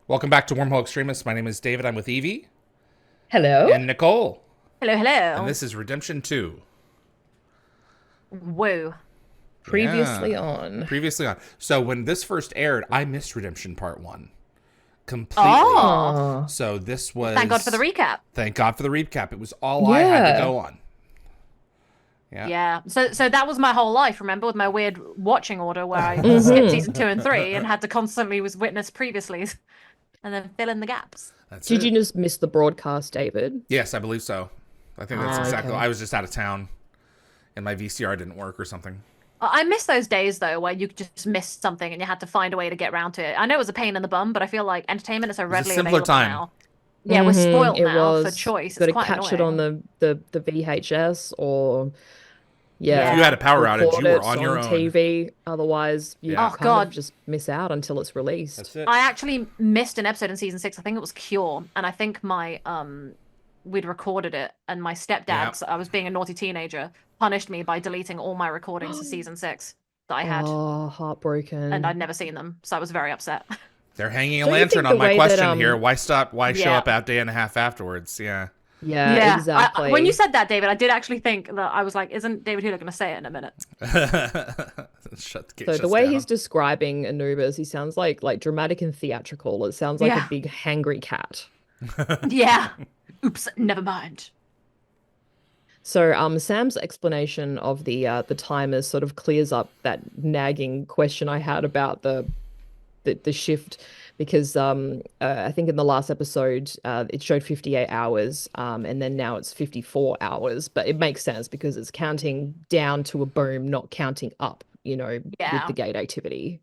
Welcome back to Wormhole Extremists. My name is David. I'm with Evie Hello? and Nicole. Hello, And hello. this is Redemption 2. Whoa. Previously Yeah. on. Previously on. So when this first aired, I missed Redemption Part 1 completely. Oh, Oh, So this thank God for the was, recap. thank God for the recap. It was all I had to yeah. go on. Yeah. Yeah. So that was my whole life, remember, with my weird watching order where I skipped hmm season two and three and had to constantly was witness previously and then fill in the gaps. That's Did you it. just miss the broadcast, David? Yes, I believe so. I think that's Ah, exactly. okay. I was just out of town and my VCR didn't work or something. I miss those days though, where you just missed something and you had to find a way to get around to it. I know it was a pain in the bum, but I feel like entertainment is so It was a readily simpler available time. now. Yeah, we're spoiled It now for was. choice. Got It's to quite catch it on annoying. the VHS or, If you yeah, had a Yeah. power outage, record you were it on your on own. TV. Otherwise, you Yeah. Oh kind of God, just miss out until it's released. That's it. I actually missed an episode in season six. I think it was Cure, and I think my we'd recorded it, and my Yeah. stepdad, so I was being a naughty teenager, punished me by deleting all my recordings of season six that I had, Oh, and I'd heartbroken. never seen them, so I was very upset. They're hanging a Don't you lantern think on the my way that question here. Why stop? Why show Yeah. up a day and a half afterwards? Yeah. yeah, Yeah. When you exactly. said that, David, I did actually think that I was like, isn't David Hewlett going to say it in a minute? Get So the shuts way he's down. describing Anubis, he sounds like dramatic and theatrical. It sounds like a Yeah. big hangry cat. Yeah. Oops, never mind. So Sam's explanation of the timers sort of clears up that nagging question I had about the shift because I think in the last episode it showed 58 hours and then now it's 54 hours, but it makes sense because it's counting down to a boom, not counting up, with the Yeah. gate activity.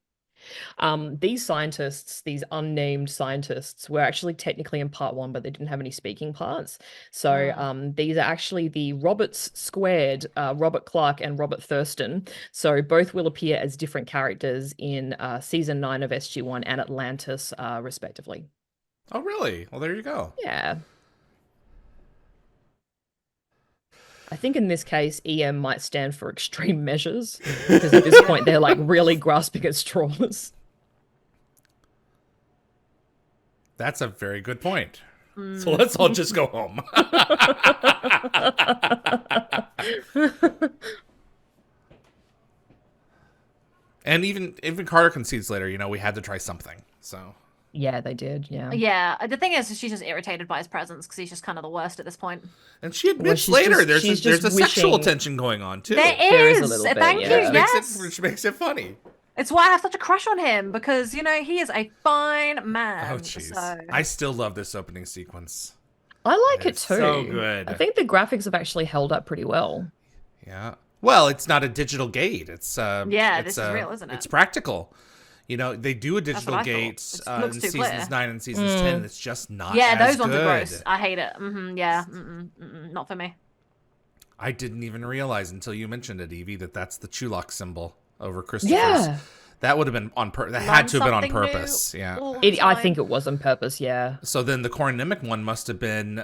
These scientists, these unnamed scientists, were actually technically in part one, but they didn't have any speaking parts. So Mm. these are actually the Roberts squared, Robert Clark and Robert Thurston. So both will appear as different characters in season nine of SG1 and Atlantis, respectively. Oh, really? Well, there you go. Yeah. I think in this case, EM might stand for extreme measures because at this Yeah. point they're like really grasping at straws. That's a very good point. So Mm. let's all just go home. And even Carter concedes later. We had to try something. So Yeah, they did. Yeah. Yeah, the thing is, she's just irritated by his presence because he's just kind of the worst at this point. and she Well, admits later she's there's just a sexual wishing tension going on There too, there is a is. little bit, Thank you. which yeah. makes it Yes. which makes it funny. It's why I have such a crush on him because, he is a fine Oh, man. jeez. So, I still love this opening sequence. I like it It's so too. I good. think the graphics have actually held up pretty well. Yeah. Well, it's not a digital gate. It's yeah, this is real, isn't it? it's practical. They do a That's what digital I thought. gate It looks in too seasons clear. 9 and seasons 10, and Mm. it's just not Yeah, as those ones are good. gross. I hate it. Yeah. Not for me. I didn't even realize until you mentioned it, Evie, that that's the Chulak symbol over Christopher's. Yeah. That would have been on that had Learn to have been on something new purpose. Yeah. all the I think time. it was on purpose, yeah. So then the Coronymic one must have been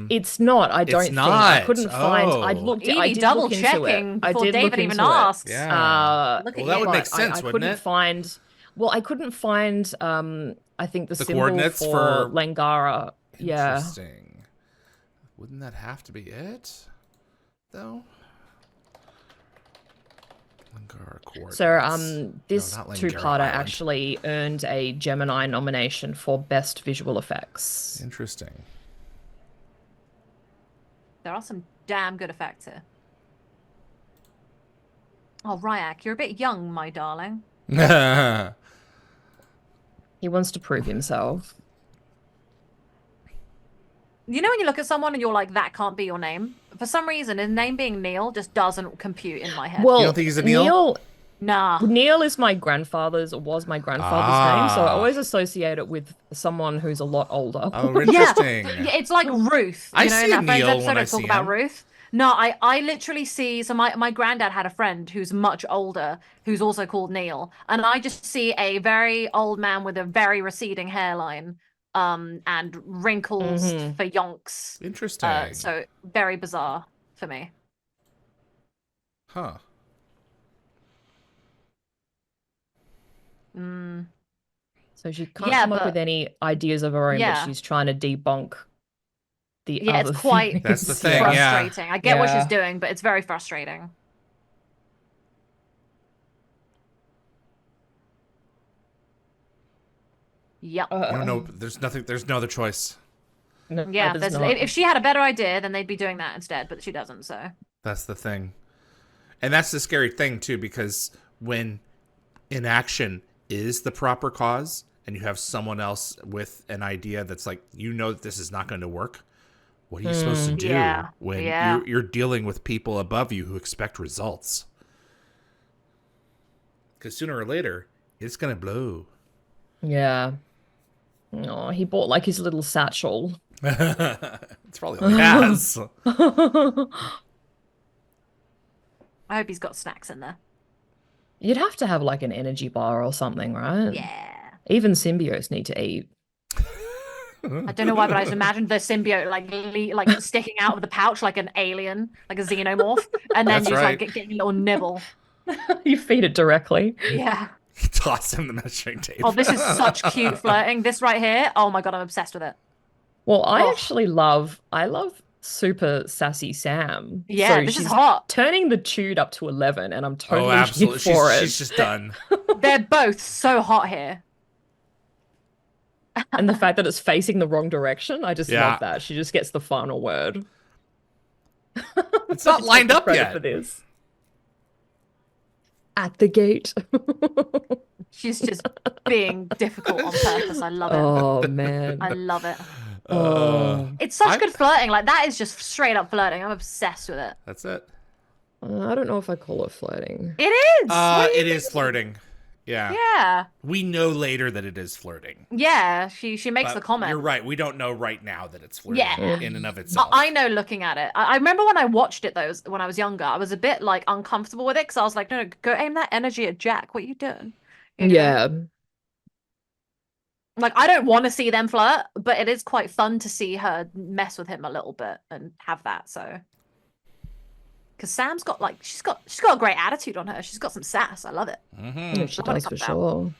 It's not, I it's don't think. I not. couldn't find Oh. I Evie did double look into it. checking I before did look David even into it. asks. Yeah. Look Well, at that would you. make But I sense, wouldn't couldn't it? find I couldn't find I think the The symbol coordinates for for Langara. Yeah. interesting. Wouldn't that have to be it? Though? Langara So coordinates. No, this not Langara two-parter Island. actually earned a Gemini nomination for Best Visual Effects. Interesting. There are some damn good effects here. Oh, Ryak, you're a bit young, my darling. He wants to prove himself. You know when you look at someone and you're like, that can't be your name? For some reason, his name being Neil just doesn't compute in my head. You don't Well, think he's a Neil? Neil Nah. Neil is my grandfather's or was my grandfather's name, so I Ah. always associate it with someone who's a lot older. Oh, Yeah. interesting. Yeah, it's like Ruth. I In see a that Friends Neil when episode, I I talk see about him. Ruth. No, I literally see. So my granddad had a friend who's much older, who's also called Neil, and I just see a very old man with a very receding hairline, and wrinkles hmm for yonks. Interesting. So very bizarre for me. Huh. Mm. So she can't Yeah, come up with but any ideas of her own, but yeah. she's trying to debunk the Yeah, it's other quite That's the theories. thing, yeah. frustrating. I get what she's Yeah. doing, but it's very frustrating. Yep. You don't know. There's nothing. There's no other choice. No, Yeah, there's not. if she had a better idea, then they'd be doing that instead, but she doesn't, so. That's the thing. And that's the scary thing, too, because when inaction is the proper cause and you have someone else with an idea that's like, you know that this is not going to work, what are you supposed to do Yeah, when yeah. you're dealing with people above you who expect results? Because sooner or later, it's going to blow. Yeah. Oh, he bought like his little satchel. It's probably all he has. I hope he's got snacks in there. You'd have to have like an energy bar or something, right? Yeah. Even symbiotes need to eat. I don't know why, but I just imagined the symbiote like sticking out of the pouch like an alien, like a xenomorph, and then That's just right. like getting a little nibble. You feed it directly. Yeah. Toss him the measuring tape. Oh, this is such cute flirting. This right here. Oh my God, I'm obsessed with it. Well, I Oh. actually love super sassy Sam. Yeah, So this is she's hot. turning the tude up to 11, and I'm Oh, totally here absolutely. for it. She's just done. They're both so hot here. And the fact that it's facing the wrong direction, I just Yeah. love that. She just gets the final word. It's not lined up Credit yet. for this. At the gate. She's just being difficult on purpose. I love it. Oh man. I love it. Oh. It's such I- good flirting. Like that is just straight up flirting. I'm obsessed with it. That's it. I don't know if I call it flirting. It is. What do you It is think? flirting. Yeah. Yeah. We know later that it is flirting. Yeah. She makes But the comment. You're right. We don't know right now that it's flirting Yeah. in and of itself. I know looking at it. I remember when I watched it though, when I was younger, I was a bit like uncomfortable with it because I was like, no, go aim that energy at Jack. What are you doing? You know? Yeah. Like I don't want to see them flirt, but it is quite fun to see her mess with him a little bit and have that. So, because Sam's got like she's got a great attitude on her. She's got some sass. I love it. Yeah, she Love when it does for comes out. sure.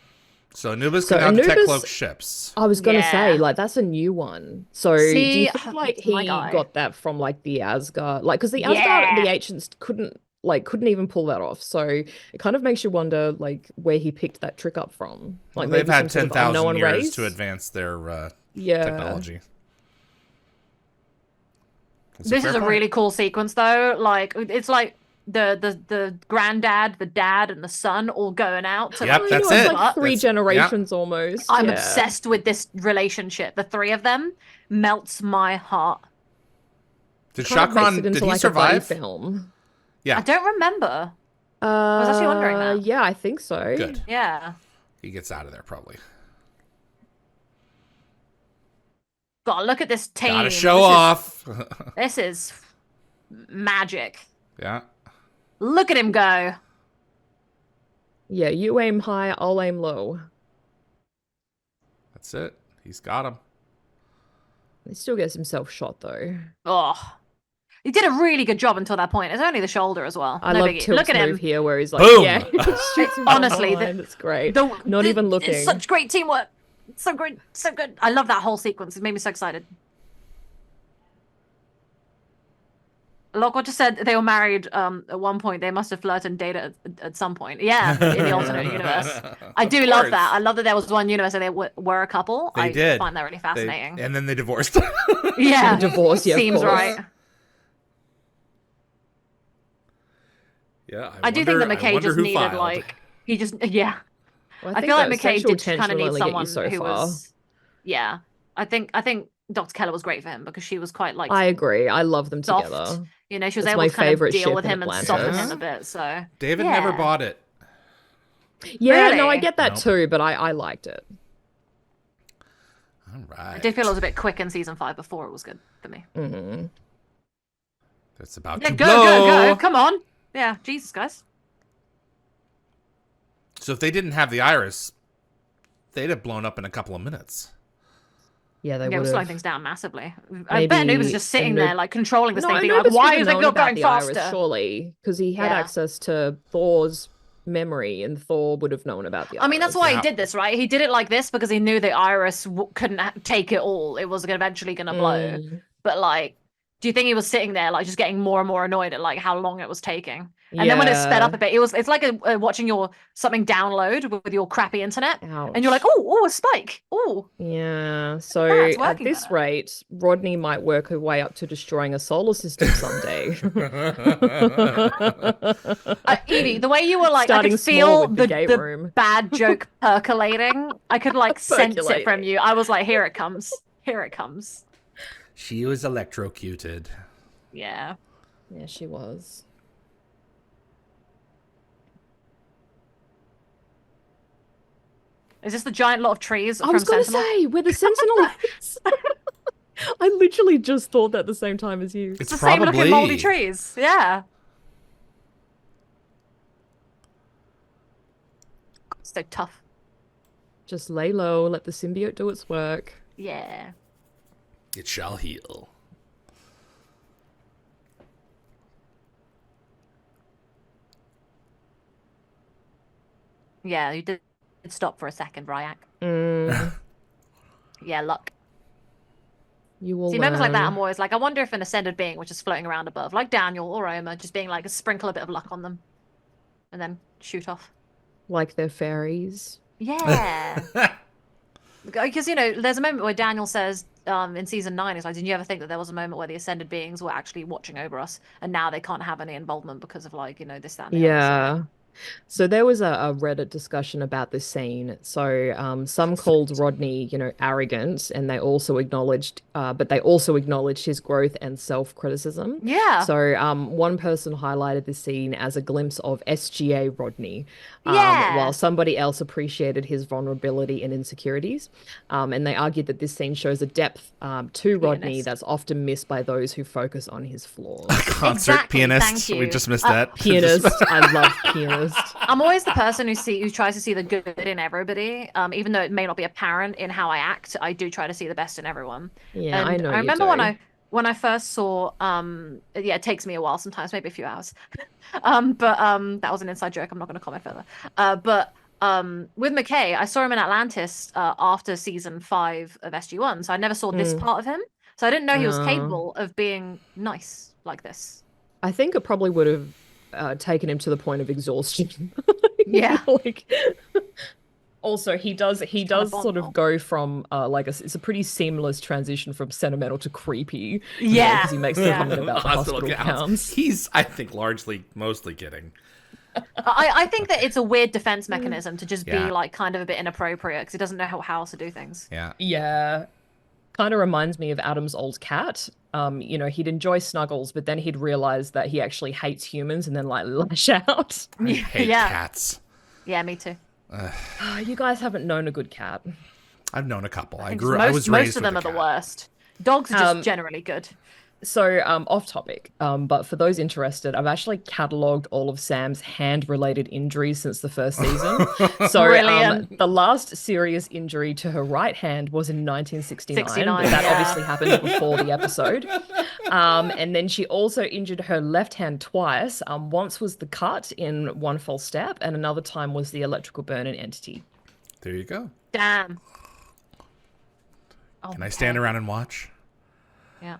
So Anubis So can now detect Anubis- cloaked ships. I was gonna say, Yeah. like, that's a new one. So do you See, think like my he guy. got that from like the Asgard? Like, because the Asgard and the Yeah. ancients couldn't even pull that off. So it kind of makes you wonder like where he picked that trick up from. Like They've maybe had some sort of 10,000 unknown years race. to advance their Yeah. technology. That's This fair is a point. really cool sequence though. Like it's like the granddad, the dad, and the son all going out to Yep, I that's know, it's it. like three That's- generations almost. I'm Yeah. obsessed with this relationship. The three of them melts my heart. Did Kind of makes Chakran, it into did he like a buddy survive? film. Yeah, I don't remember. was actually wondering that. Yeah, I think so. good. Yeah. He gets out of there probably. God, look at this team. Gotta show This is- off. This is magic. Yeah. Look at him go. Yeah, you aim high, I'll aim low. That's it. He's got him. He still gets himself shot though. Oh. He did a really good job until that point. It's only the shoulder as well. I No love biggie. Tilt's Look at move him. here where he's like, Boom! yeah, he shoots him from Honestly, behind. It's great. The- Not even looking. It's such great teamwork. So great. So good. I love that whole sequence. It made me so excited. Loco just said they were married at one point. They must have flirted and dated at some point. Yeah, in the alternate universe. I do Of love course. that. I love that there was one universe where they were a couple. They I did. find that really fascinating. And then they divorced. Yeah. Divorce, yeah, of Seems course. right. Yeah, I do think that wonder McKay just who needed filed. like he just yeah. Well, I think feel like that McKay sexual did tension kind of will need only get you someone so who far. was yeah. I think Dr. Keller was great for him because she was quite like I agree. I love them soft. together. You know, she was That's able my to kind of favourite deal ship with in him and Atlantis. soften him a bit. So David yeah. never bought it. Yeah, no, I Really? get that Nope. too, but I liked it. All right. I did feel it was a bit quick in season 5 before it was good for me. Hmm. That's about Yeah, to go, blow. go, go. Come on. Yeah, Jesus, guys. So if they didn't have the iris, they'd have blown up in a couple of minutes. Yeah, they Yeah, we're would slowing have. things down massively. I bet Maybe Anubis just sitting there, like, controlling this No, thing, thinking, like, Anubis why would have is it known not about going the faster? Iris, surely, because he had Yeah. access to Thor's memory, and Thor would have known about the I mean, that's iris. why Yeah. he did this, right? He did it like this because he knew the iris couldn't take it all. It was eventually going to blow. Mm, But like, do you think he was sitting there like just getting more and more annoyed at like how long it was taking? And then when it sped up yeah. a bit, it's like watching your something download with your crappy internet, and you're like, Ouch. oh, a spike, oh, Yeah. So it's at working this better. rate, Rodney might work her way up to destroying a solar system someday. Evie, the way you were like, I Starting could small feel with the gate the room. bad joke percolating. I could like sense it from Percolating. you. I was like, here it comes, here it comes. She was electrocuted. Yeah. Yeah, she was. Is this the giant lot of trees I from was gonna Sentinel? say, where the Sentinel is. I literally just thought that at the same time as you. It's the same looking moldy trees. Yeah. So tough. Just lay low, let the symbiote do its work. Yeah. It shall heal. Yeah, you did stop for a second, Ryak. Mm, Yeah, luck. you will See, moments like that, learn. I'm always like, I wonder if an ascended being was just floating around above, like Daniel or Oma, just being like, sprinkle a bit of luck on them, and then shoot off. Like they're fairies. Yeah. Because, you know, there's a moment where Daniel says in season 9, it's like, did you ever think that there was a moment where the ascended beings were actually watching over us, and now they can't have any involvement because of, like, you know, this, that, and the other. So, Yeah. So there was a Reddit discussion about this scene. So some called Rodney, arrogant, and they also acknowledged, but they also acknowledged his growth and self-criticism. yeah. So one person highlighted this scene as a glimpse of SGA Rodney, while Yeah. somebody else appreciated his vulnerability and insecurities. And they argued that this scene shows a depth to Rodney Pianist. that's often missed by those who focus on his flaws. Concert Exactly, pianist. thank We you. just missed that. Pianist, I love pianist. I'm always the person who tries to see the good in everybody, even though it may not be apparent in how I act. I do try to see the best in everyone. Yeah, And I know I you remember do. when I first saw yeah, it takes me a while sometimes, maybe a few hours. That was an inside joke. I'm not going to comment further. With McKay, I saw him in Atlantis after season 5 of SG1, so I never saw this Mm. part of him. So I didn't know he was Uh, capable of being nice like this. I think it probably would have taken him to the point of exhaustion. Yeah. Like, also, he does Trying to sort of bond. go from it's a pretty seamless transition from sentimental to creepy. Yeah. Because he makes the Yeah. comment about the hospital gowns. He's, I think, mostly kidding. I think that it's a weird defense mechanism to just Yeah. be like kind of a bit inappropriate because he doesn't know how else to do things. Yeah. Yeah. Kind of reminds me of Adam's old cat. He'd enjoy snuggles, but then he'd realize that he actually hates humans and then like lash out. I hate Yeah. cats. Yeah, me too. You guys haven't known a good cat. I've known a couple. I Most was raised of with them a are the cat. worst. Dogs are just Um, generally good. So, off topic, but for those interested, I've actually catalogued all of Sam's hand-related injuries since the first season. So, Brilliant. the last serious injury to her right hand was in 1969, 69, but that yeah. obviously happened before the episode. And then she also injured her left hand twice. Once was the cut in One False Step, and another time was the electrical burn in Entity. There you go. Damn. Oh, Can I stand around and watch? Yeah.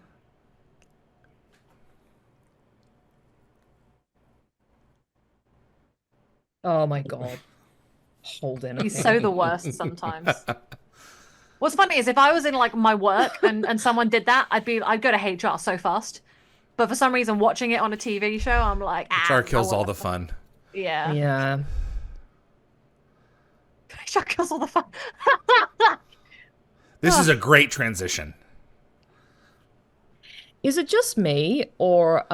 Oh my God. Hold in. He's so the worst sometimes. What's funny is if I was in like my work and someone did that, I'd go to HR so fast. But for some reason, watching it on a TV show, I'm like, HR kills all the fun. Yeah. Yeah. HR kills all the fun. This is a great transition. Is it just me, or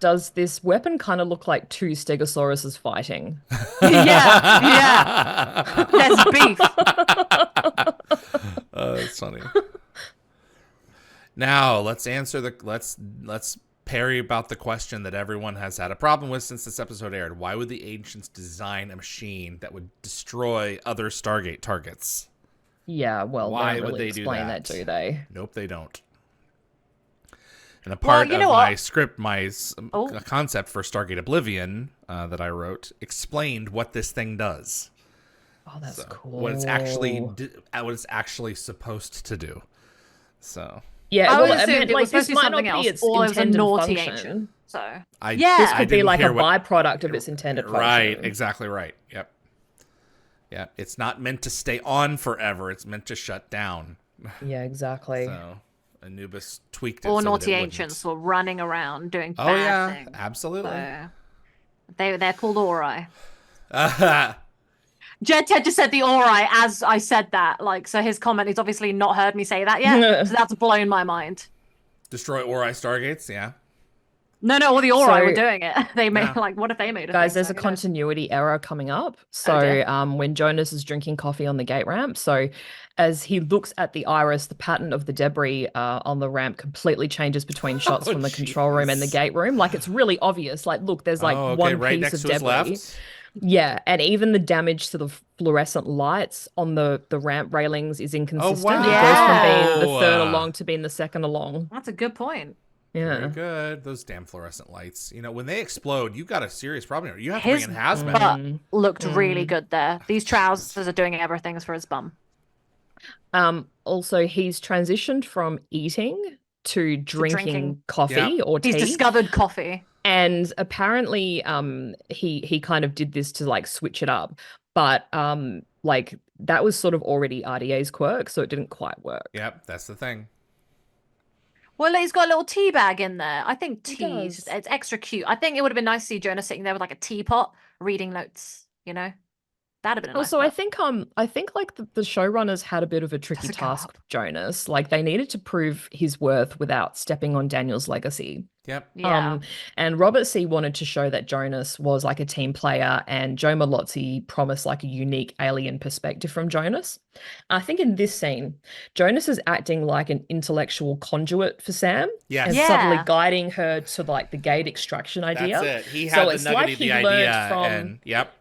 does this weapon kind of look like two Stegosauruses fighting? Yeah. Yeah. There's beef. That's funny. Now let's answer let's parry about the question that everyone has had a problem with since this episode aired. Why would the ancients design a machine that would destroy other Stargate targets? Yeah, well, Why they don't would really they do explain that? that, do they? Nope, they don't. And a part you of know my what? script, Oh. concept for Stargate Oblivion that I wrote explained what this thing does. Oh, that's cool. What it's actually supposed to do. So yeah, I would well, I assume mean, it like was supposed this to be might something not be else, its or it was a intended naughty function. ancient. So This I could be didn't like a hear what- byproduct of its intended function. Right, exactly right. Yep. Yeah, it's not meant to stay on forever. It's meant to shut down. Yeah, exactly. So Anubis tweaked it. or so naughty that it ancients were running around doing Oh bad yeah, things. absolutely. So they're called Ori. Uh, Ted just said the Ori as I said that. Like, so his comment, he's obviously not heard me say that yet. So that's blown my mind. destroy Ori Stargates. Yeah. No, all the Ori So- were doing it. They made Yeah. like, what if they made a Guys, thing? there's So a who knows? continuity error coming up. Oh, So, dear. when Jonas is drinking coffee on the gate ramp, so as he looks at the iris, the pattern of the debris on the ramp completely changes between shots Oh, from the control room and the jeez. gate room. Like, it's really obvious. Like, look, there's like Oh, okay, one right piece next of to his debris. left. Yeah, and even the damage to the fluorescent lights on the ramp railings is inconsistent. wow. It goes from being the Yeah. third along to being the second along. That's a good point. Very Yeah. good. Those damn fluorescent lights. You know, when they explode, you got a serious problem. You have to His bring in hazmat. butt looked really good there. These trousers are doing everything for his bum. Also, he's transitioned from eating to drinking drinking. coffee Yeah. or He's tea. discovered coffee. And apparently, he kind of did this to like switch it up, but like that was sort of already RDA's quirk, so it didn't quite work. Yep, that's the thing. Well, he's got a little tea bag in there. I think He tea, does. it's extra cute. I think it would have been nice to see Jonah sitting there with like a teapot reading notes, you know? That'd have been a nice Also, touch. I think like the showrunners had a bit of a tricky Does it go task up? with Jonas. Like they needed to prove his worth without stepping on Daniel's legacy. Yep. Yeah. And Robert C. wanted to show that Jonas was like a team player, and Joe Malozzi promised like a unique alien perspective from Jonas. I think in this scene, Jonas is acting like an intellectual conduit for Sam Yes. and Yeah. subtly guiding her to like the gate extraction idea. That's it. He So had it's the like nugget, he the learned idea, from- and yep.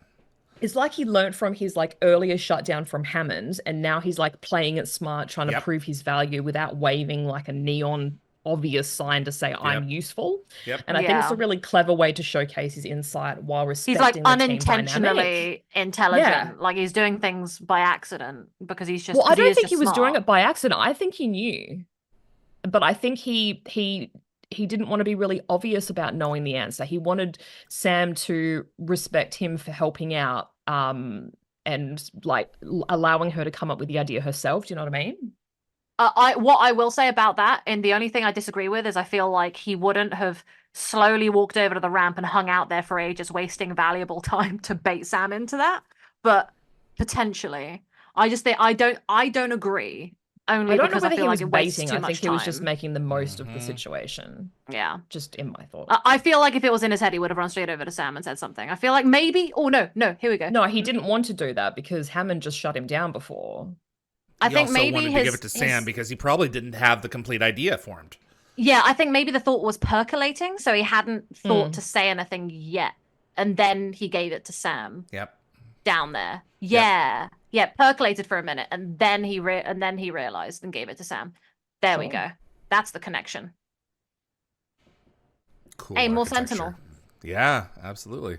It's like he learned from his like earlier shutdown from Hammond, and now he's like playing it smart, trying to Yep. prove his value without waving like a neon obvious sign to say I'm useful. Yep. And I think it's Yeah. a really clever way to showcase his insight while He's respecting like the team dynamic. unintentionally intelligent. Yeah. Like he's doing things by accident because he's just. Well, I 'cause don't is think just he was doing smart. it by accident. I think he knew. But I think he didn't want to be really obvious about knowing the answer. He wanted Sam to respect him for helping out and like allowing her to come up with the idea herself. Do you know what I mean? What I will say about that, and the only thing I disagree with is I feel like he wouldn't have slowly walked over to the ramp and hung out there for ages, wasting valuable time to bait Sam into that. But potentially, I just think I don't agree. Only I don't know because whether I feel he like was it wastes baiting. too I much think he was just time. making the most of the Mhm. situation. Yeah. Just in my thoughts. I feel like if it was in his head, he would have run straight over to Sam and said something. I feel like maybe. Oh no, here we go. No, he didn't want to do that because Hammond just shut him down before. I He think also maybe wanted to give it to Sam because he probably didn't have the complete idea formed. Yeah, I think maybe the thought was percolating, so he hadn't thought Mm. to say anything yet, and then he gave it to Sam Yep. down there. Yeah, percolated for a minute, and then he realized and gave it to Sam. There we Sure. go. That's the connection. Cool. Hey, more architecture. Sentinel. Yeah, absolutely.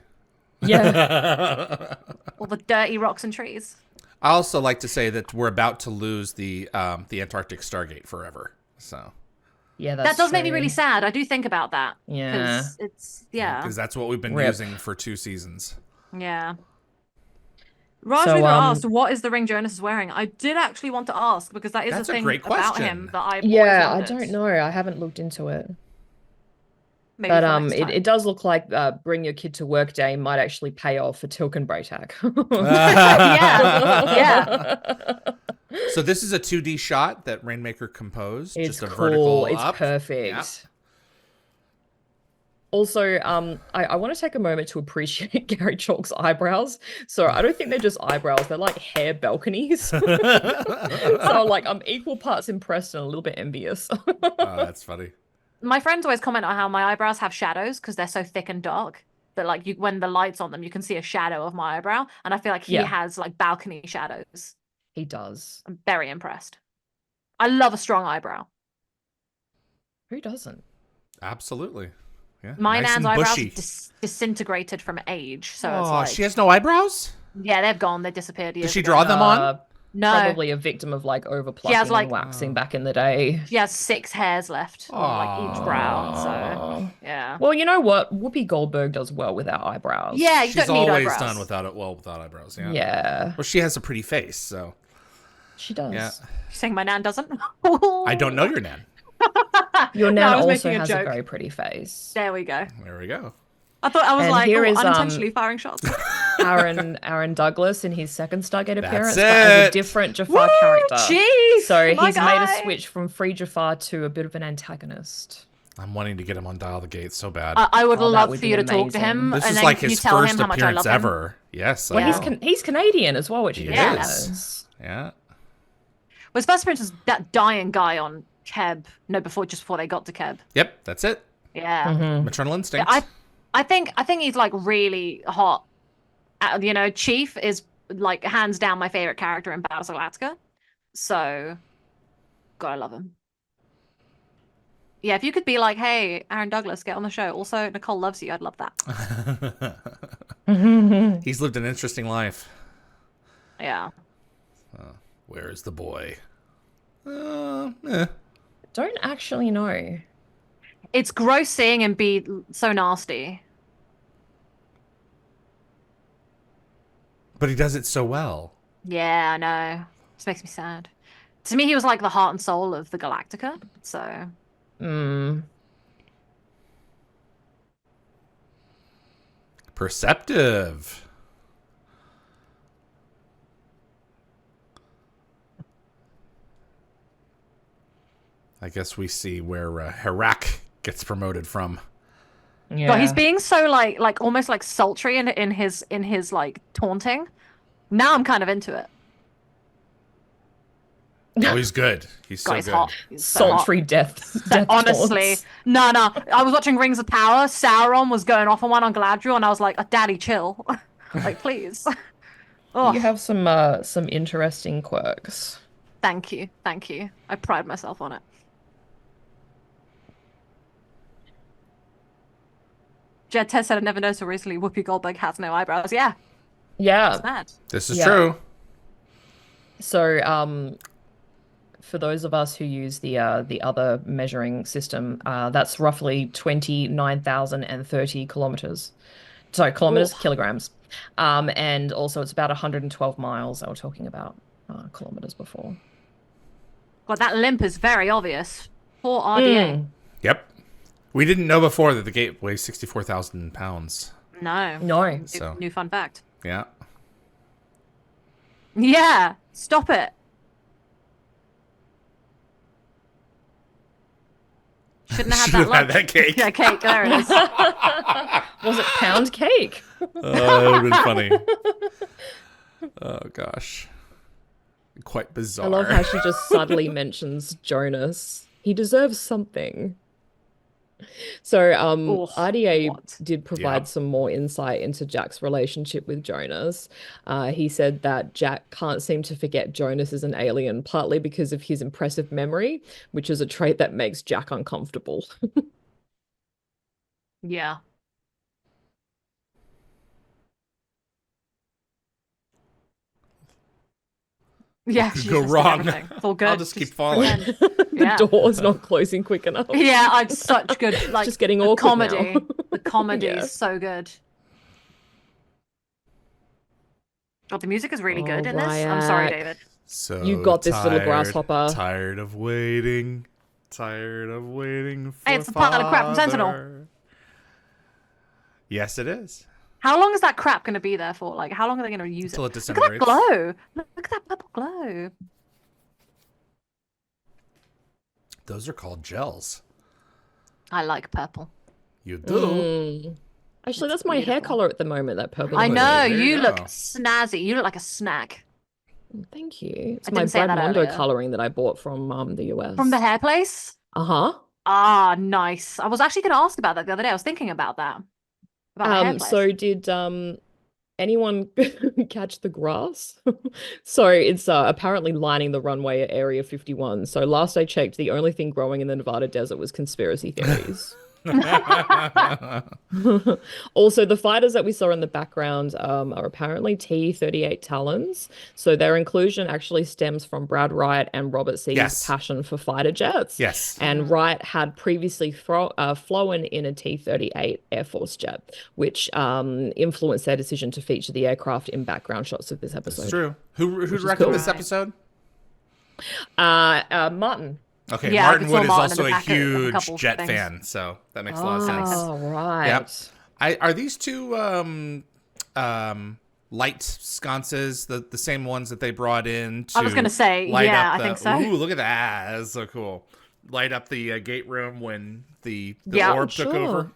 Yeah. All the dirty rocks and trees. I also like to say that we're about to lose the Antarctic Stargate forever. So Yeah, That that's does make me true. really sad. I do think about that. Yeah. Because it's because that's what we've been Rip. using for 2 seasons. Yeah. Raj So, asked, what is the ring Jonas is wearing? I did actually want to ask because that is That's a a thing great about question. him that I've Yeah, I always don't wondered. know. I haven't looked into it. Maybe But for next time. it does look like bring your kid to work day might actually pay off for Tilken Braytak. Yeah. So this is a 2D shot that Rainmaker composed. It's just a cool. vertical It's up. perfect. Yeah. Also, I want to take a moment to appreciate Gary Chalk's eyebrows. So I don't think they're just eyebrows; they're like hair balconies. So like I'm equal parts impressed and a little bit envious. Oh, that's funny. My friends always comment on how my eyebrows have shadows because they're so thick and dark. That like when the light's on them, you can see a shadow of my eyebrow, and I feel like he Yeah. has like balcony shadows. He does. I'm very impressed. I love a strong eyebrow. Who doesn't? Absolutely. Yeah, My nice Nan's and eyebrows bushy. disintegrated from age, so it's Oh, like she has no eyebrows? yeah, they've gone. They disappeared Did years she ago. draw them on? No, Probably a victim of like over she has plucking like and waxing back in the day. she has 6 hairs left on like each brow. So Oh. yeah, Well, you know what? Whoopi Goldberg does well without eyebrows. yeah, you She's don't need always eyebrows. done without eyebrows. Yeah. Yeah, Well, she has a pretty face, so she does. yeah. You're saying my Nan doesn't? I don't know your Nan. Your No, nan I was also making a has a joke. very pretty face. There we go. There we go. I was And like, here is, unintentionally firing shots. Aaron Douglas in his second Stargate appearance, That's but as a it. different Jafar character. Jeez, So my he's made a guy. switch from Free Jafar to a bit of an antagonist. I'm wanting to get him on Dial the Gate so bad. I would Oh, that love would for be you to talk to amazing. him, This and is then like can you his tell him first how much I appearance love him? ever. Yes. Well, Yeah. he's Canadian as well, which He is Yeah. nice. Yeah. Well, his first appearance was that dying guy on Keb. No, just before they got to Keb. Yep. That's it. Yeah. Mhm. Maternal instinct. I think he's like really hot. You know, Chief is like hands down my favorite character in Battlestar Galactica. So, gotta love him. Yeah, if you could be like, hey, Aaron Douglas, get on the show. Also, Nicole loves you. I'd love that. He's lived an interesting life. Yeah. Where is the boy? Don't actually know. It's gross seeing him be so nasty. But he does it so well. Yeah, I know. This makes me sad. To me, he was like the heart and soul of the Galactica. So, Mm. Perceptive. I guess we see where Harak gets promoted from. Yeah. but he's being so like almost like sultry in his like taunting. Now I'm kind of into it. Oh, he's good. He's so God, he's good. hot. He's so hot. sultry death Honestly, taunts. no. I was watching Rings of Power. Sauron was going off on one on Galadriel, and I was like, oh, "Daddy, chill, like please." Oh, You have some interesting quirks. thank you. I pride myself on it. Jed Tess said, "I never noticed so recently. Whoopi Goldberg has no eyebrows." Yeah, Yeah. it's mad. This is Yeah. true. So, for those of us who use the other measuring system, that's roughly 29,030 kilometers. Sorry, kilometers, Ooh. kilograms. And also it's about 112 miles. I was talking about kilometers before. God, that limp is very obvious. Poor RDA. Mm. Yep. We didn't know before that the gate weighs 64,000 pounds. No. No. So. New fun fact. Yeah. Yeah, stop it. Shouldn't have had Should've that had lunch. that cake. Yeah, cake. There it is. Was it pound cake? That would have been funny. Oh, gosh. Quite bizarre. I love how she just subtly mentions Jonas. He deserves something. So, Oh, RDA what? did provide Yeah. some more insight into Jack's relationship with Jonas. He said that Jack can't seem to forget Jonas is an alien, partly because of his impressive memory, which is a trait that makes Jack uncomfortable. Yeah. Yeah, Could she go just did wrong. everything. It's all good. I'll just keep falling. again. The Yeah. door's not closing quick enough. Yeah, it's such good. Like just getting the awkward comedy. now. The comedy Yeah. is so good. Oh, the music is really good Oh, in this. I'm sorry, Ryak. David. So You got this, little tired, grasshopper. Tired of waiting. Tired of waiting for Hey, it's the pile of crap from Sentinel. father. Yes, it is. How long is that crap going to be there for? Like, how long are they going to use Until it it? Look at that disintegrates. glow. Look at that purple glow. Those are called gels. I like purple. You do. Mm. Actually, that's my hair beautiful. color at the moment, that purple. I Really? know, There you you look go. snazzy. You look like a snack. Thank you. It's I my didn't say Brad that Mondo earlier. coloring that I bought from the US. From the hair place? Uh-huh. Ah, nice. I was actually going to ask about that the other day. I was thinking about that. About the hair place. So did anyone catch the grass? So it's apparently lining the runway at Area 51. So last I checked, the only thing growing in the Nevada desert was conspiracy theories. Also, the fighters that we saw in the background are apparently T-38 Talons. So their inclusion actually stems from Brad Wright and Robert C's Yes. passion for fighter jets. Yes. And Wright had previously flown in a T-38 Air Force jet, which influenced their decision to feature the aircraft in background shots of this That's episode. true. Who Which is directed cool. this Right. episode? Martin. Okay, Yeah, I Martin saw Wood is Martin in also the a back of a huge couple jet things. fan, so that makes a lot of sense. Oh, right. Yep. Are these two light sconces the same ones that they brought in to I was gonna say, light yeah, up I the, think so. Ooh, look at that. That's so cool. Light up the gate room when the Yeah, orb took sure. over.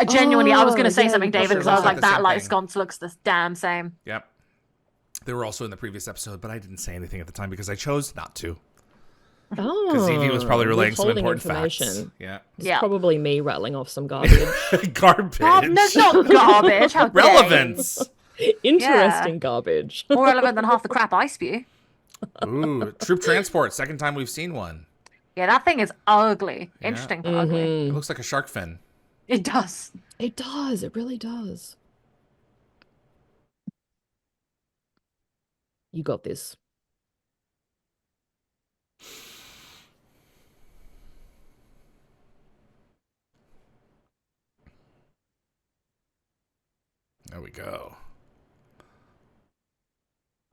Genuinely, I was going Oh, to say yeah, something, you got David, Sure because I was looks like like, the that same light thing. sconce looks the damn same. Yep. They were also in the previous episode, but I didn't say anything at the time because I chose not to. Because Evie was probably relaying some withholding important information. facts. Yeah. It's Yeah. probably me rattling off some garbage. Garbage. That's not garbage. How dare you. Relevance. Interesting garbage. More relevant than half the crap I spew. Ooh, troop transport. Second time we've seen one. Yeah, that thing is ugly. Yeah. Interesting, but ugly. It looks like a shark fin. It does. It does. It really does. You got this. There we go.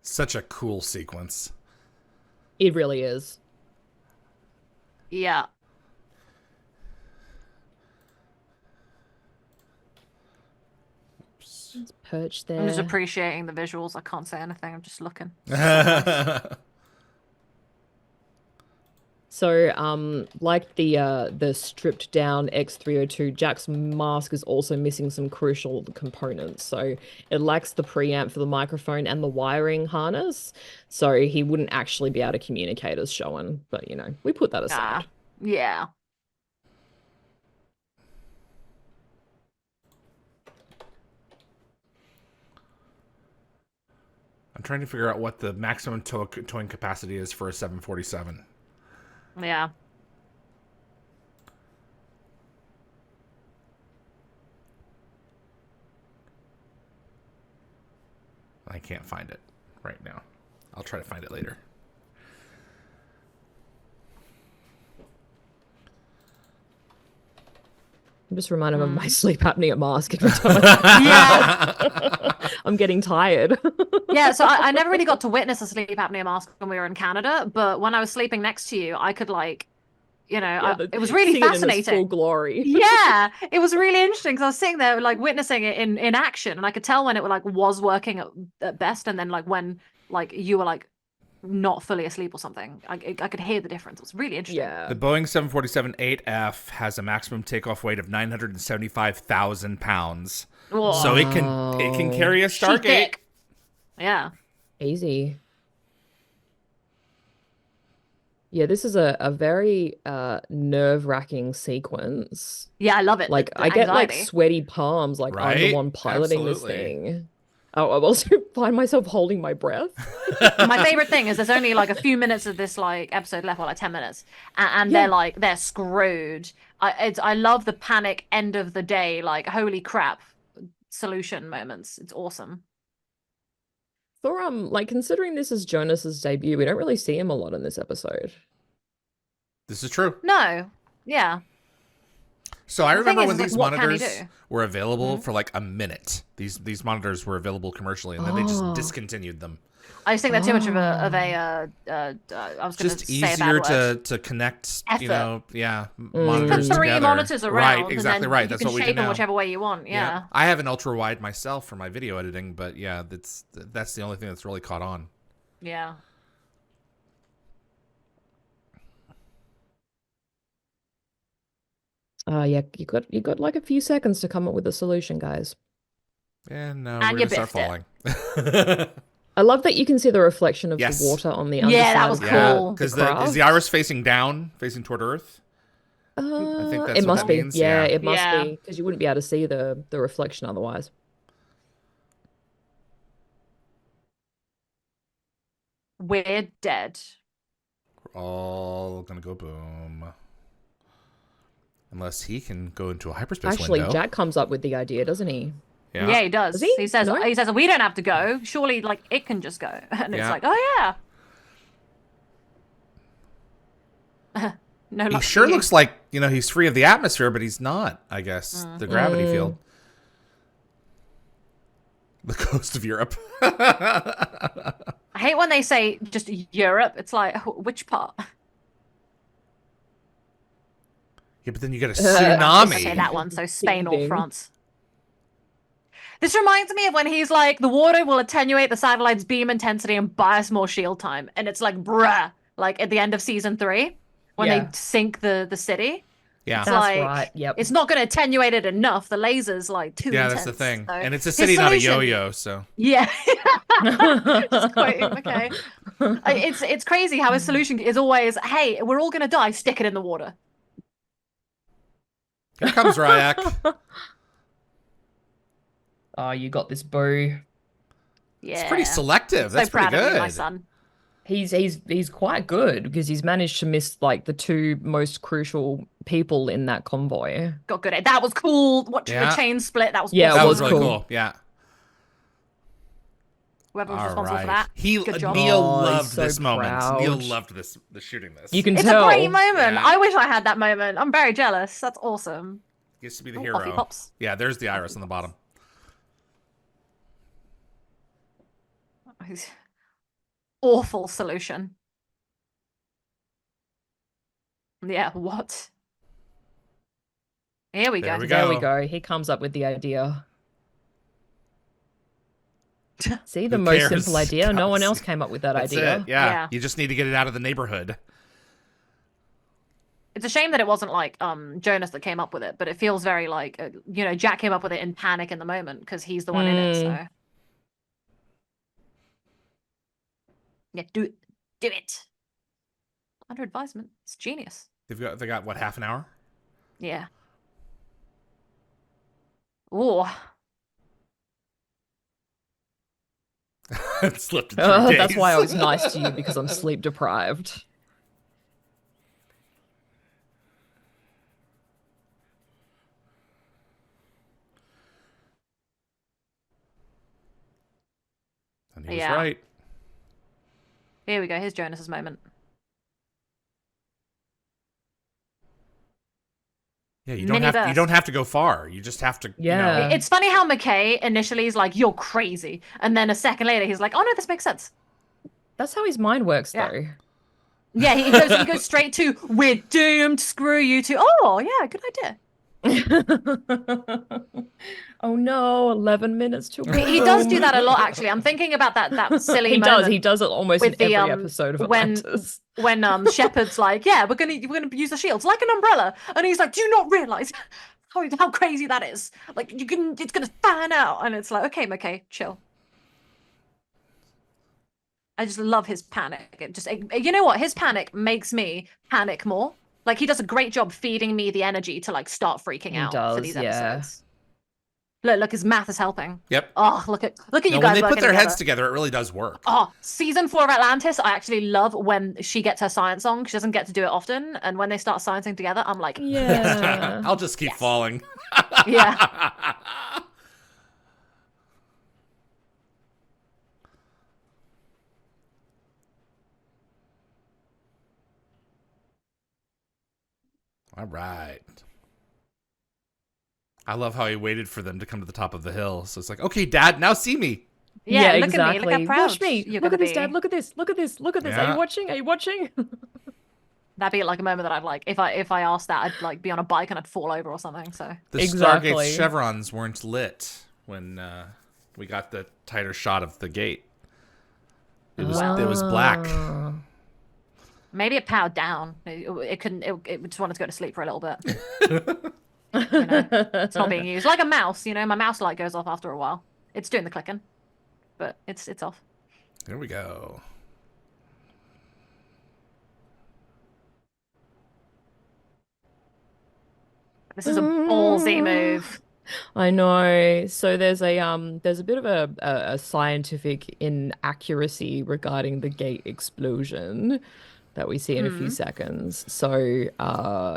Such a cool sequence. It really is. Yeah. It's perched I'm just there. appreciating the visuals. I can't say anything. I'm just looking. So, like the stripped down X-302, Jack's mask is also missing some crucial components. So it lacks the preamp for the microphone and the wiring harness. So he wouldn't actually be able to communicate as shown. But you know, we put that aside. Yeah. I'm trying to figure out what the maximum towing capacity is for a 747. Yeah. I can't find it right now. I'll try to find it later. I'm just reminded of my sleep apnea mask every time. Yeah. I'm getting tired. Yeah, so I never really got to witness a sleep apnea mask when we were in Canada, but when I was sleeping next to you, I could it was really See it in its full fascinating. glory. Yeah, it was really interesting because I was sitting there like witnessing it in action, and I could tell when it was working at best, and then like when you were like not fully asleep or something. I could hear the difference. It was really interesting. Yeah. The Boeing 747-8F has a maximum takeoff weight of 975,000 pounds. Whoa. So it can carry a She's Stargate. thick. Yeah. Easy. Yeah, this is a very nerve-wracking sequence. Yeah, I love it. Like The I get like anxiety. sweaty palms, like I'm the Right? one piloting Absolutely. this thing. Oh, I also find myself holding my breath. My favorite thing is there's only like a few minutes of this like episode left, or like 10 minutes, and Yeah. they're screwed. I love the panic end of the day, like holy crap solution moments. It's awesome. For like considering this is Jonas's debut, we don't really see him a lot in this episode. This is true. No, yeah. So I The thing remember is, when like, these what can he monitors do? were available for like a minute. These monitors were available commercially, and then they just Oh. discontinued them. I just think they're too much of a I was going Just to say a easier bad word. to connect. Effort. You know, Put monitors three together. monitors around, Right, and exactly then right. you That's can what we do shape them now. whichever way you want. Yeah. I have an ultra wide myself for my video editing, but yeah, that's the only thing that's really caught on. Yeah. Yeah, you got like a few seconds to come up with a solution, guys. And And we're you gonna start biffed falling. I love that you can see the reflection of Yes. the water on the Yeah, underside that was of Yeah, cool. because craft. is the iris facing down, facing toward Earth? I think that's it what must that be. means. Yeah, Yeah. it must Yeah. be because you wouldn't be able to see the reflection otherwise. We're dead. We're all gonna go boom. Unless he can go into a hyperspace Actually, window. Jack comes up with the idea, doesn't he? Yeah, he does. Does he? He says No? we don't have to go. Surely like it can just go. And it's Yeah. like, oh yeah. No He luck sure for you. looks like, he's free of the atmosphere, but he's not, I guess. The gravity field. The coast of Europe. I hate when they say just Europe. It's like, which part? Yeah, but then you get a Say tsunami. that one. So Spain or Ding. France. This reminds me of when he's like, the water will attenuate the satellite's beam intensity and buy us more shield time. And it's like, bruh, like at the end of season 3, when Yeah. they sink the city. Yeah. It's That's like, right, yep. it's not going to attenuate it enough. The laser's like too Yeah, intense. that's the thing. So And it's a his city, not a solution- yo-yo, so. Yeah. Just quoting, okay. It's crazy how his solution is always, hey, we're all going to die, stick it in the water. Here comes Ryak. Oh, you got this, Boo. Yeah. It's pretty selective. So That's pretty proud of good. you, my son. He's quite good because he's managed to miss like the 2 most crucial people in that convoy. Got good at that. Was cool. Watching Yeah. the chain split. That was Yeah, awesome. That it was was really cool. cool. Yeah. Whoever was All responsible right. for that. Good job. Neil Oh, he's loved so this moment. proud. Neil loved the shooting this. You can It's tell. a great moment. Yeah. I wish I had that moment. I'm very jealous. That's awesome. He gets to be the Ooh, hero. coffee pops. Yeah, there's the iris on the bottom. Awful solution. Yeah, what? Here we There go. we There we go. go. He comes up with the idea. See, the Who most cares? simple idea. No one That's- else came up with that That's idea. it. Yeah. Yeah. You just need to get it out of the neighborhood. It's a shame that it wasn't like Jonas that came up with it, but it feels very like Jack came up with it in panic in the moment because he's the one in it. So yeah, do it. Under advisement, it's genius. They got what, half an hour? Yeah. Ooh. It slipped in 3 days. That's why I was nice to you because I'm sleep deprived. And he was Yeah. right. Here we go. Here's Jonas's moment. Yeah, you Mini burst. don't have to go far. You just have to. Yeah. It's funny how McKay initially is like, "You're crazy," and then a second later he's like, "Oh no, this makes sense." That's how his mind works, Yeah. though. Yeah, he goes straight to, "We're doomed. Screw you." To, "Oh yeah, good idea." Oh no, 11 minutes to He does do that a lot, actually. I'm thinking about that silly He moment. does. He does it almost in with the, every episode of when- Atlantis. When Shepard's like, "Yeah, we're gonna use the shields like an umbrella," and he's like, "Do you not realize how crazy that is? Like it's gonna fan out," and it's like, "Okay, McKay, chill." I just love his panic. You know what? His panic makes me panic more. Like he does a great job feeding me the energy to like start freaking He out for does, these yeah. episodes. Look, his math is helping. Yep. Oh, look at you No, guys when they working put their together. heads together, it really does work. Oh, season 4 of Atlantis, I actually love when she gets her science on. She doesn't get to do it often, and when they start sciencing together, I'm like, Yeah. I'll just keep falling. yeah. All right. I love how he waited for them to come to the top of the hill. So it's like, okay, Dad, now see me. Yeah, look exactly. at me. Look how proud Watch me. you're Look gonna at this, be. Dad. Look at this. Look at this. Look at this. Are Yeah. you watching? Are you watching? That'd be like a moment that I'd like if I asked that, I'd like be on a bike and I'd fall over or something. So The Exactly. Stargate chevrons weren't lit when we got the tighter shot of the gate. It was black. Ah. maybe it powered down. It couldn't. It just wanted to go to sleep for a little bit. It's not being used like a mouse. My mouse light goes off after a while. It's doing the clicking, but it's off. There we go. This is a ballsy move. I know. So there's a bit of a scientific inaccuracy regarding the gate explosion. that we see in a few seconds. So it's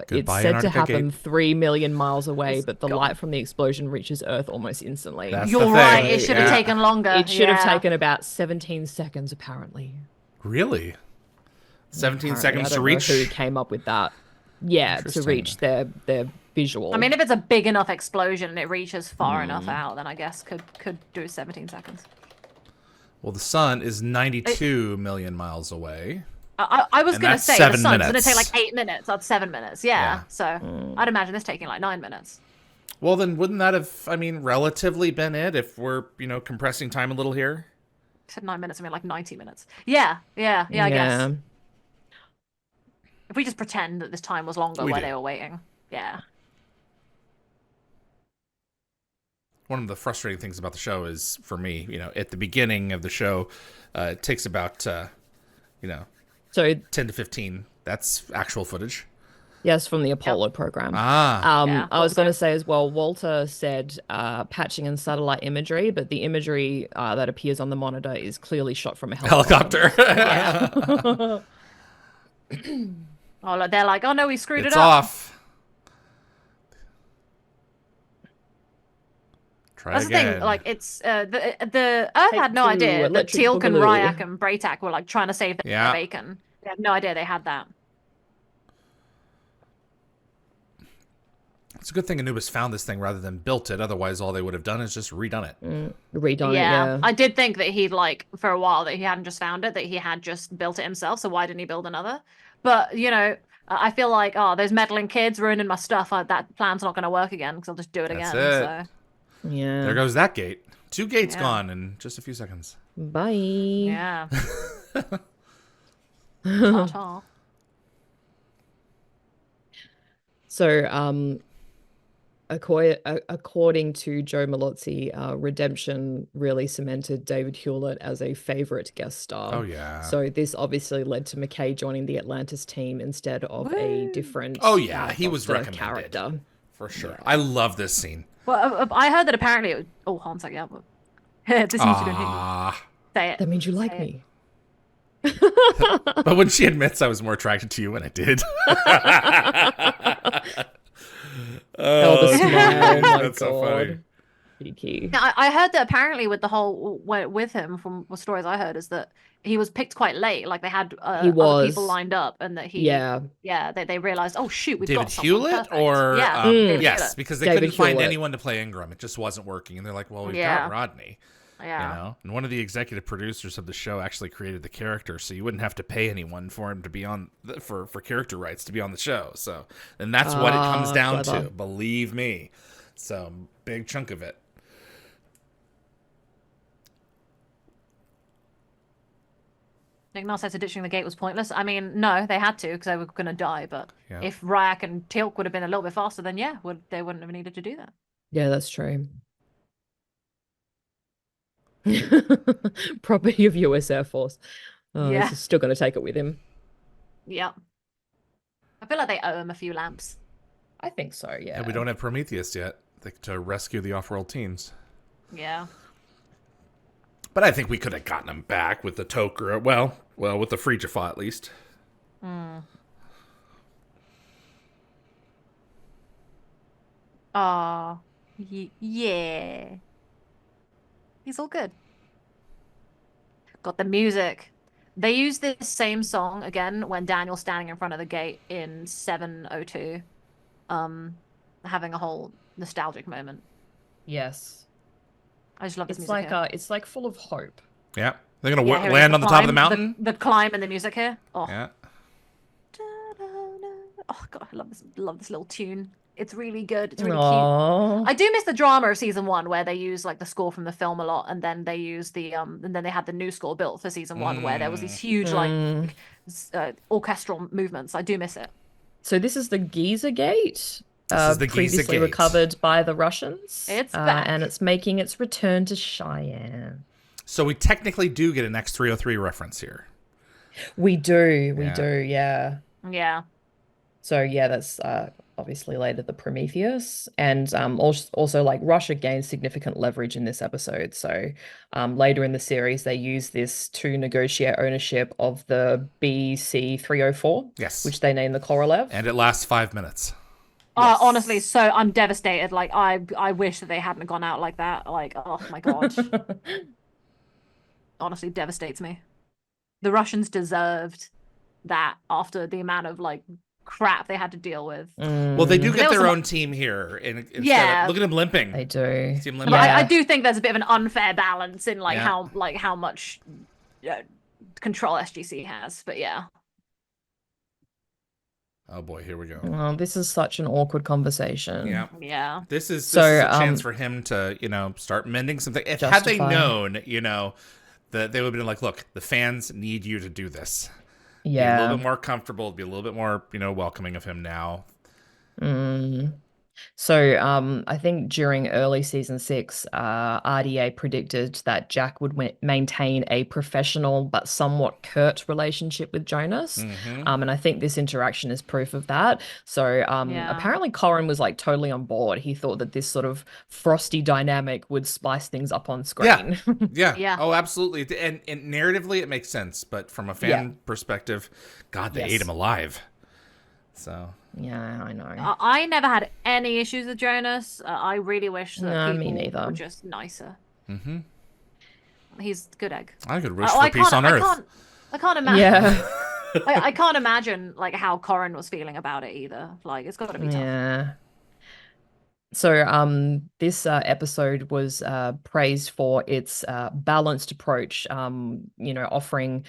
Goodbye, said to Antarctica happen Gate. 3 million miles away, It's but the gone. light from the explosion reaches Earth almost instantly. That's You're the right. thing. It should have Yeah. taken longer. It should have Yeah. taken about 17 seconds, apparently. Really? 17 Apparently. seconds I to don't know reach? who came up with that. Yeah, to Interesting. reach their visual. I mean, if it's a big enough explosion and it reaches far enough out, then I guess could do 17 seconds. Well, the sun is 92 million miles away. I was And going to that's say the 7 sun's going to minutes. take like 8 minutes. That's 7 minutes. Yeah. Yeah. So I'd imagine this taking like 9 minutes. Well, then wouldn't that have, relatively been it if we're, compressing time a little here? I said 9 minutes. I mean like 90 minutes. Yeah. I guess. If we just pretend that this time was longer We where do. they were waiting. Yeah. One of the frustrating things about the show is, for me, at the beginning of the show, it takes about, So 10 to 15. That's actual footage. yes, from the Apollo program. Ah. Yeah, I was also. going to say as well, Walter said patching and satellite imagery, but the imagery that appears on the monitor is clearly shot from a helicopter. Helicopter. Oh, they're like, oh no, we screwed It's it up. off. Try That's again. the thing. Like, it's the Earth Take had no two, idea that electric Teal'c and boogaloo. Ryak and Braytak were like trying to save their Yeah. bacon. They had no idea they had that. It's a good thing Anubis found this thing rather than built it. Otherwise, all they would have done is just redone it. Redone it, Yeah, yeah. I did think that he'd like for a while that he hadn't just found it, that he had just built it himself. So why didn't he build another? But I feel like those meddling kids ruining my stuff. That plan's not going to work again because I'll just do it That's again. it. So Yeah. There goes that gate. 2 gates Yeah. gone in just a few seconds. Bye. yeah. Ta-ta. So, according to Joe Malozzi, Redemption really cemented David Hewlett as a favorite guest star. Oh, yeah. So this obviously led to McKay joining the Atlantis team instead of a different. Oh, yeah, he was roster recommended. character. For sure. I love this scene. Well, I heard that apparently. Oh, hold on a second. Yeah, but... this means you don't hate me. Ah. Say it. That means you like Say me. But when she admits I was more attracted to you when I did. Oh, the smile. Oh my that's so funny. God. Cheeky. Yeah, I heard that apparently with the whole with him from what stories I heard is that he was picked quite late. Like they had other people lined up, and that they realized, oh shoot, we've David got someone Hewlett perfect. or David yes, Hewlett. because they David couldn't find Hewlett. anyone to play Ingram. It just wasn't working, and they're like, "Well, we've Yeah. got Rodney." Yeah. And one of the executive producers of the show actually created the character, so you wouldn't have to pay anyone for him to be on for character rights to be on the show. So, and that's what it comes down clever. to. Believe me. So big chunk of it. Nick said ditching the gate was pointless. I mean, no, they had to because they were going to die. But Yeah. if Ryak and Teal'c would have been a little bit faster, then they wouldn't have needed to do that. Yeah, that's true. Property of US Air Force. Oh, Yeah. He's still going to take it with him. Yeah. I feel like they owe him a few lamps. I think so, yeah. And we don't have Prometheus yet to rescue the off-world teams. Yeah. But I think we could have gotten him back with the Toker. Well, with the Frigifa at least. Oh, yeah. He's all good. Got the music. They use this same song again when Daniel's standing in front of the gate in 702, having a whole nostalgic moment. Yes. I just love this It's music. like here. it's like full of hope. Yeah. They're going to Yeah, here it is, land on the top of the climb, mountain. The climb and the music here. Oh, Yeah. oh God, I love this little tune. It's really good. It's really cute. Aww. I do miss the drama of season 1 where they use like the score from the film a lot, and then they use the and then they had the new score built for season 1 where there was these huge like orchestral movements. I do miss it. So this is the Giza Gate. This is the Giza Previously Gate. recovered by the Russians. It's back. And it's making its return to Cheyenne. So we technically do get an X-303 reference here. We do, Yeah. yeah. Yeah. So yeah, that's obviously later the Prometheus, and also like Russia gains significant leverage in this episode. So later in the series, they use this to negotiate ownership of the BC-304, Yes. which they name the Korolev. And it lasts 5 minutes. Yes. Honestly, so I'm devastated. Like I wish that they hadn't gone out like that. Like, oh my God. Honestly, devastates me. The Russians deserved that after the amount of like crap they had to deal with. Well, they do There get was their some- own team here. And instead Yeah. look at him limping. They do. See him But limping? Yeah. I do think there's a bit of an unfair balance in like Yeah. how much control SGC has. But yeah. Oh boy, here we go. Oh, this is such an awkward conversation. Yeah. Yeah. This is So, a chance for him to, start mending something. If had they Justify. known, that they would have been like, look, the fans need you to do this. Be a Yeah. little bit more comfortable, be a little bit more, welcoming of him now. So I think during early season 6, RDA predicted that Jack would maintain a professional but somewhat curt relationship with Jonas. And I think this interaction is proof of that. So Yeah. apparently Corin was like totally on board. He thought that this sort of frosty dynamic would spice things up on screen. Yeah. Yeah. Oh, absolutely. And narratively, it makes sense. But from a fan perspective, God, they ate him alive. So... Yeah, I know. I never had any issues with Jonas. I really wish that No, me people neither. were just nicer. He's a good egg. I could wish for peace on Earth. I can't imagine. Yeah. I can't imagine like how Corin was feeling about it either. Like it's got to be tough. Yeah. So this episode was praised for its balanced approach, offering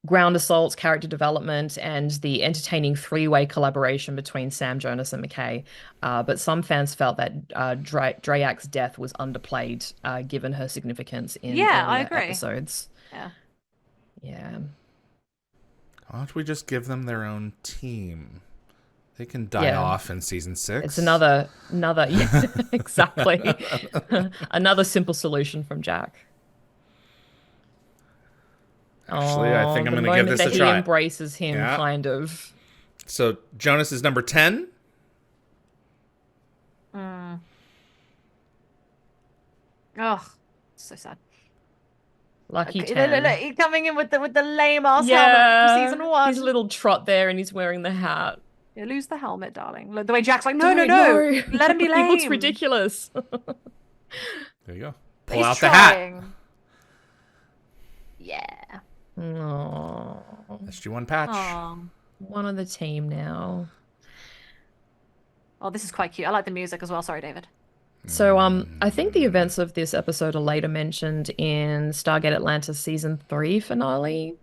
ground assaults, character development, and the entertaining three-way collaboration between Sam, Jonas, and McKay. But some fans felt that Drayak's death was underplayed, given her significance in I earlier agree. episodes. Yeah. Yeah. Why don't we just give them their own team? They can die off in season 6. It's another yeah, exactly. Another simple solution from Jack. Actually, I think I'm going the to give moment this a that try. he embraces him, Yeah. kind of. So Jonas is number 10. Oh, so sad. Lucky Look, 10. he's coming in with the lame ass helmet from season 1. His little trot there, and he's wearing the hat. Yeah, lose the helmet, darling. Look, the way Jack's like, no, Don't, let him be lame. He looks ridiculous. There you go. Pull He's out trying. the hat. Yeah. Aww. SG1 patch. Aw. One of the team now. Oh, this is quite cute. I like the music as well. Sorry, David. So I think the events of this episode are later mentioned in Stargate Atlantis season 3 finale.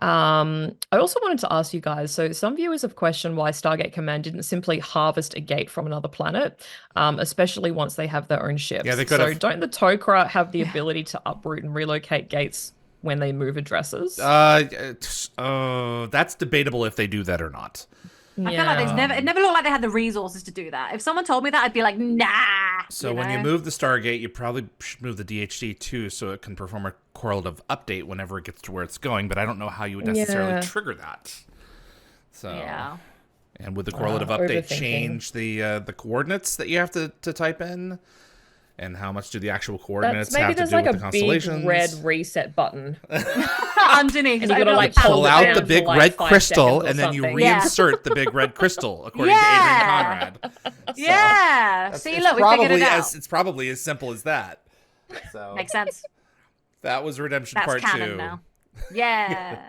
I also wanted to ask you guys, so some viewers have questioned why Stargate Command didn't simply harvest a gate from another planet, especially once they have their own ships. Yeah, they could so have. don't the Tok'ra have the ability to uproot and relocate gates when they move addresses? That's debatable if they do that or not. I feel like it never looked like they had the resources to do that. If someone told me that, I'd be like, nah. So when you move the Stargate, you probably should move the DHD too, so it can perform a correlative update whenever it gets to where it's going. But I don't know how you would necessarily trigger that. So Yeah. and would the correlative update overthinking. change the coordinates that you have to type in? And how much do the actual coordinates Maybe have to there's do like with a the big constellations? red reset button. Underneath. And you gotta, like, Pull hold it out down the for, big like, red 5 crystal, seconds or and then you something. Yeah. reinsert the big red crystal, according to Yeah. Adrian Conrad. Yeah. See, look, we figured it out. It's probably as simple as that. So Makes sense. that was Redemption That's Part canon 2. now. Yeah.